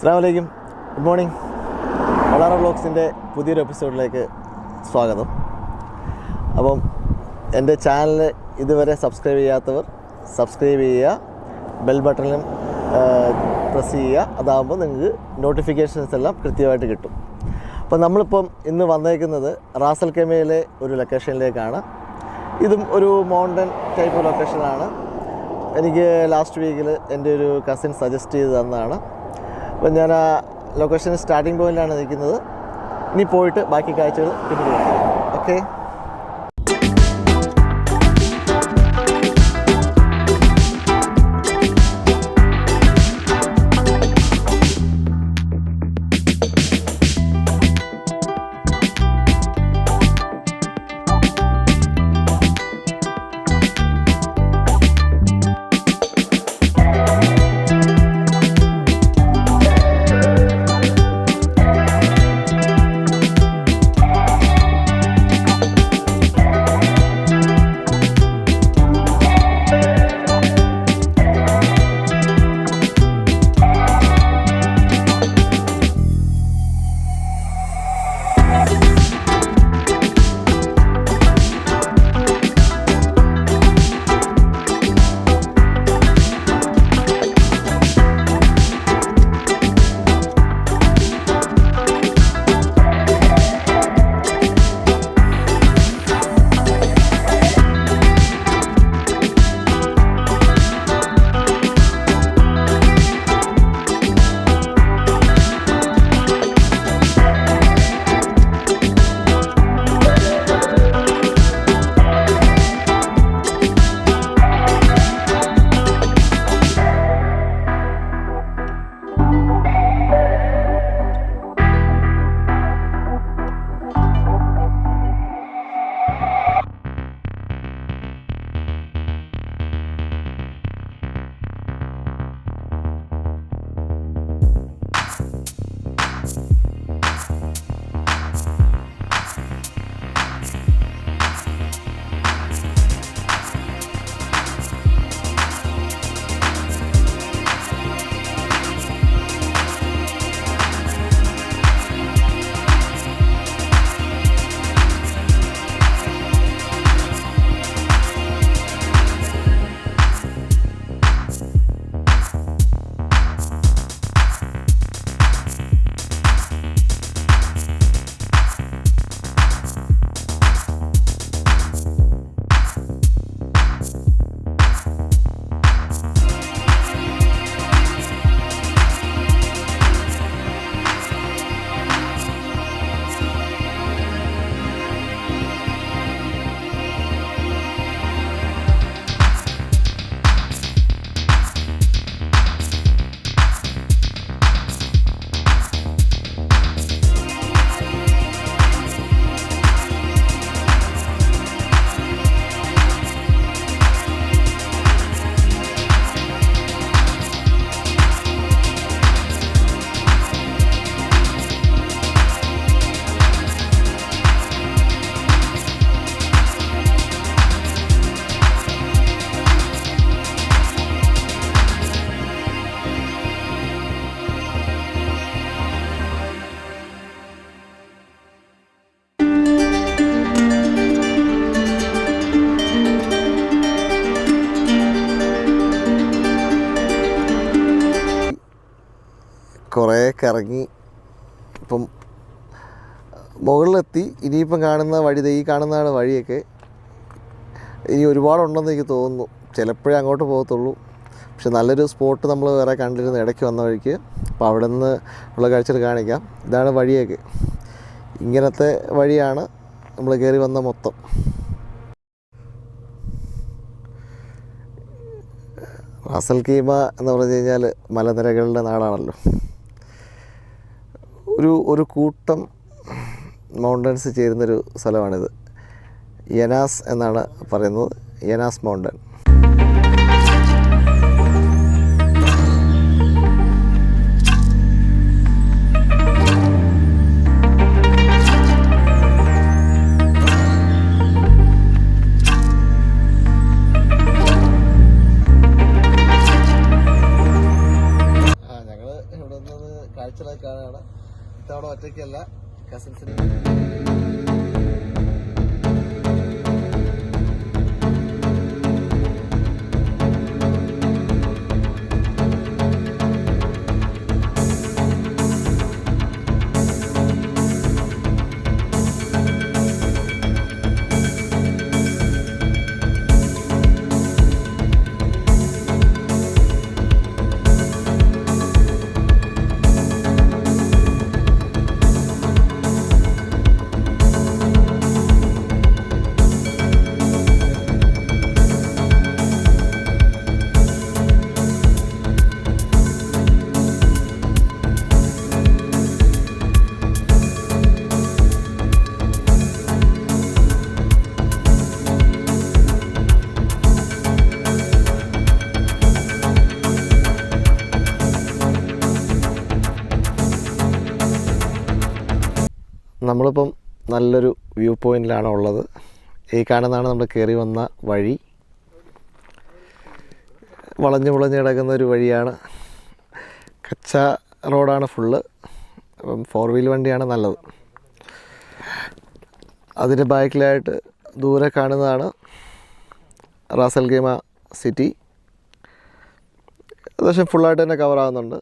അസ്സലാമു good morning. വളാറ വ്ളോഗ്സിൻ്റെ പുതിയൊരു എപ്പിസോഡിലേക്ക് സ്വാഗതം. അപ്പം എൻ്റെ ചാനൽ ഇതുവരെ സബ്സ്ക്രൈബ് ചെയ്യാത്തവർ സബ്സ്ക്രൈബ് ചെയ്യുക, ബെൽ ബട്ടണിലും പ്രസ് ചെയ്യുക. അതാകുമ്പോൾ നിങ്ങൾക്ക് നോട്ടിഫിക്കേഷൻസ് എല്ലാം കൃത്യമായിട്ട് കിട്ടും. അപ്പോൾ നമ്മളിപ്പം ഇന്ന് വന്നേക്കുന്നത് റാസൽ ഖൈമയിലെ ഒരു ലൊക്കേഷനിലേക്കാണ്. ഇതും ഒരു മൗണ്ടൻ ടൈപ്പ് ലൊക്കേഷനാണ്. എനിക്ക് ലാസ്റ്റ് വീക്കിൽ എൻ്റെ ഒരു കസിൻ സജസ്റ്റ് ചെയ്ത് തന്നതാണ്. അപ്പം ഞാൻ ആ ലൊക്കേഷൻ സ്റ്റാർട്ടിംഗ് പോയിൻ്റാണ് നിൽക്കുന്നത്. ഇനി പോയിട്ട് ബാക്കി കാഴ്ചകൾ പിന്നീട് കാണിക്കാം. ഓക്കെ. കുറേ കറങ്ങി ഇപ്പം മുകളിലെത്തി. ഇനിയിപ്പം കാണുന്ന വഴി, ഈ കാണുന്നതാണ് വഴിയൊക്കെ. ഇനി ഒരുപാടുണ്ടെന്ന് എനിക്ക് തോന്നുന്നു. ചിലപ്പോഴേ അങ്ങോട്ട് പോകത്തുള്ളൂ. പക്ഷെ നല്ലൊരു സ്പോട്ട് നമ്മൾ വേറെ കണ്ടിരുന്നു ഇടയ്ക്ക് വന്ന വഴിക്ക്. അപ്പോൾ അവിടെ നിന്ന് ഉള്ള കാഴ്ചകൾ കാണിക്കാം. ഇതാണ് വഴിയൊക്കെ. ഇങ്ങനത്തെ വഴിയാണ് നമ്മൾ കയറി വന്ന മൊത്തം. റാസൽ ഖൈമ എന്ന് പറഞ്ഞു കഴിഞ്ഞാൽ മലനിരകളുടെ നാടാണല്ലോ. ഒരു കൂട്ടം മൗണ്ടൻസ് ചേരുന്നൊരു സ്ഥലമാണിത്. യനാസ് എന്നാണ് പറയുന്നത്. യനാസ് മൗണ്ടൻ. ഒറ്റയ്ക്കല്ല, കസിൻസിന്. നമ്മളിപ്പം നല്ലൊരു വ്യൂ പോയിൻറ്റിലാണ് ഉള്ളത്. ഈ കാണുന്നതാണ് നമ്മൾ കയറി വന്ന വഴി. വളഞ്ഞ് കിടക്കുന്ന ഒരു വഴിയാണ്. കച്ച റോഡാണ് ഫുള്ള്. അപ്പം 4 വീൽ വണ്ടിയാണ് നല്ലത്. അതിൻ്റെ ബാക്കിലായിട്ട് ദൂരെ കാണുന്നതാണ് റാസ് അൽ ഖൈമ സിറ്റി. ഏകദേശം ഫുള്ളായിട്ട് തന്നെ കവറാകുന്നുണ്ട്.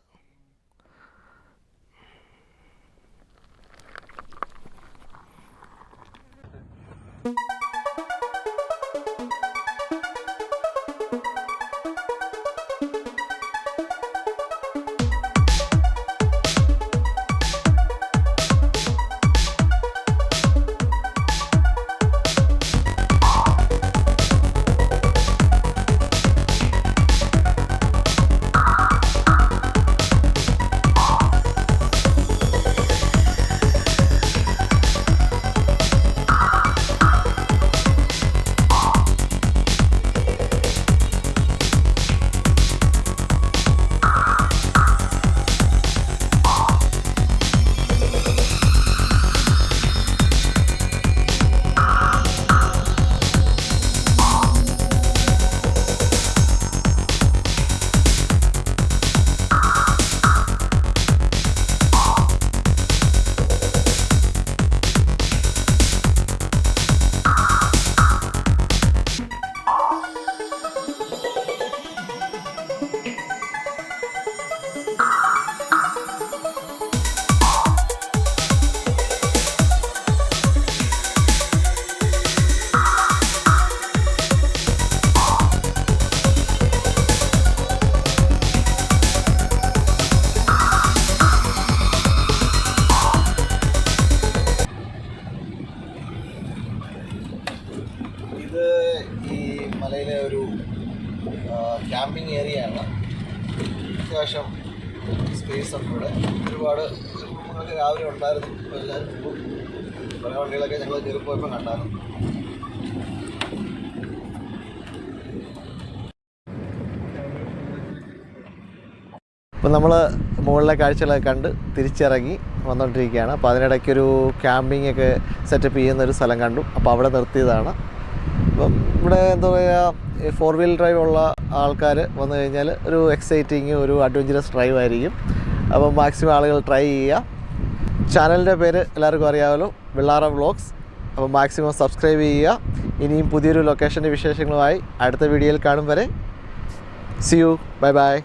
മലയിലെ ഒരു ക്യാമ്പിംഗ് ഏരിയയാണ്. അത്യാവശ്യം സ്പേസ് ഉണ്ട് ഇവിടെ. ഒരുപാട് കുടുംബങ്ങളൊക്കെ രാവിലെ ഉണ്ടായിരുന്നു. ഇപ്പോൾ എല്ലാവരും പോകും. കുറേ വണ്ടികളൊക്കെ ഞങ്ങൾ കയറിപ്പോയപ്പോൾ കണ്ടായിരുന്നു. അപ്പോൾ നമ്മൾ മുകളിലെ കാഴ്ചകളൊക്കെ കണ്ട് തിരിച്ചിറങ്ങി വന്നുകൊണ്ടിരിക്കുകയാണ്. അപ്പോൾ അതിനിടയ്ക്കൊരു ക്യാമ്പിംഗ് ഒക്കെ സെറ്റപ്പ് ചെയ്യുന്നൊരു സ്ഥലം കണ്ടു. അപ്പോൾ അവിടെ നിർത്തിയതാണ്. അപ്പം ഇവിടെ എന്താ പറയുക, 4 വീൽ ഡ്രൈവ് ഉള്ള ആൾക്കാർ വന്നു കഴിഞ്ഞാൽ ഒരു എക്സൈറ്റിങ്, ഒരു അഡ്വഞ്ചറസ് ഡ്രൈവ് ആയിരിക്കും. അപ്പം മാക്സിമം ആളുകൾ ട്രൈ ചെയ്യുക. ചാനലിൻ്റെ പേര് എല്ലാവർക്കും അറിയാമല്ലോ, വെള്ളാറ വ്ളോഗ്സ്. അപ്പോൾ മാക്സിമം സബ്സ്ക്രൈബ് ചെയ്യുക. ഇനിയും പുതിയൊരു ലൊക്കേഷൻ്റെ വിശേഷങ്ങളുമായി അടുത്ത വീഡിയോയിൽ കാണും വരെ. See you. Bye by.